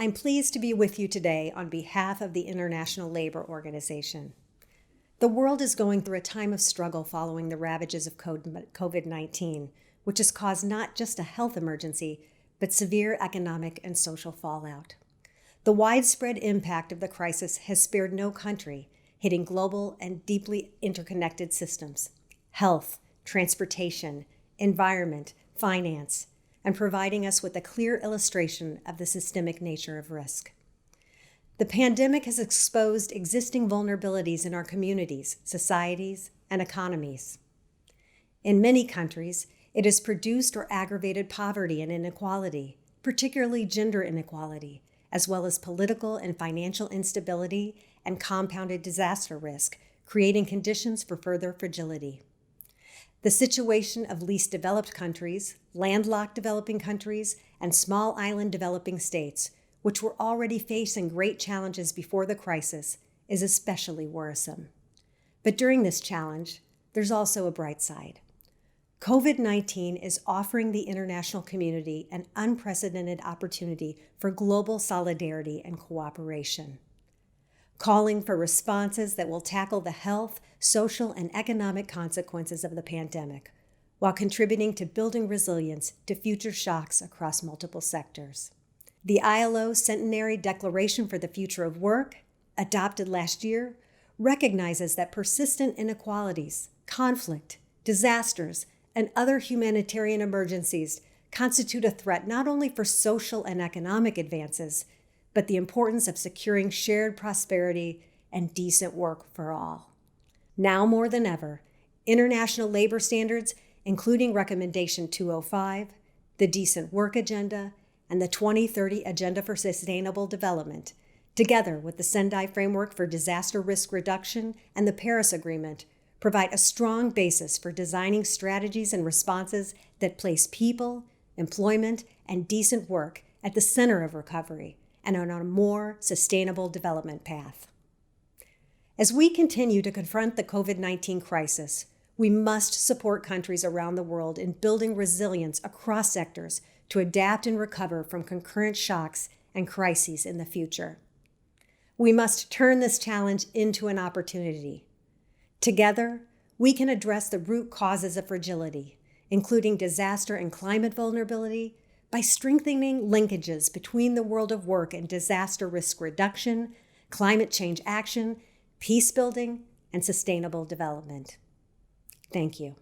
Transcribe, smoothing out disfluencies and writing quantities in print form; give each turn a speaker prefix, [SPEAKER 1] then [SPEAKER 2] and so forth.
[SPEAKER 1] I'm pleased to be with you today on behalf of the International Labor Organization. The world is going through a time of struggle following the ravages of COVID-19, which has caused not just a health emergency, but severe economic and social fallout. The widespread impact of the crisis has spared no country, hitting global and deeply interconnected systems, health, transportation, environment, finance, and providing us with a clear illustration of the systemic nature of risk. The pandemic has exposed existing vulnerabilities in our communities, societies, and economies. In many countries, it has produced or aggravated poverty and inequality, particularly gender inequality, as well as political and financial instability and compounded disaster risk, creating conditions for further fragility. The situation of least developed countries, landlocked developing countries, and small island developing states, which were already facing great challenges before the crisis, is especially worrisome. But during this challenge, there's also a bright side. COVID-19 is offering the international community an unprecedented opportunity for global solidarity and cooperation, calling for responses that will tackle the health, social, and economic consequences of the pandemic, while contributing to building resilience to future shocks across multiple sectors. The ILO Centenary Declaration for the Future of Work, adopted last year, recognizes that persistent inequalities, conflict, disasters, and other humanitarian emergencies constitute a threat not only for social and economic advances, but the importance of securing shared prosperity and decent work for all. Now more than ever, international labor standards, including Recommendation 205, the Decent Work Agenda, and the 2030 Agenda for Sustainable Development, together with the Sendai Framework for Disaster Risk Reduction and the Paris Agreement, provide a strong basis for designing strategies and responses that place people, employment, and decent work at the center of recovery and on a more sustainable development path. As we continue to confront the COVID-19 crisis, we must support countries around the world in building resilience across sectors to adapt and recover from concurrent shocks and crises in the future. We must turn this challenge into an opportunity. Together, we can address the root causes of fragility, including disaster and climate vulnerability, by strengthening linkages between the world of work and disaster risk reduction, climate change action, peace building, and sustainable development. Thank you.